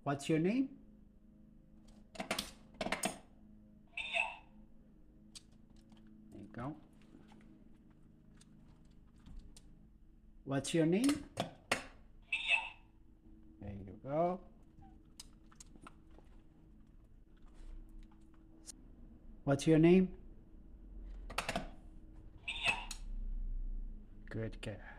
What's your name? Mia. There you go. What's your name? Mia. There you go. What's your name? Mia. Good girl.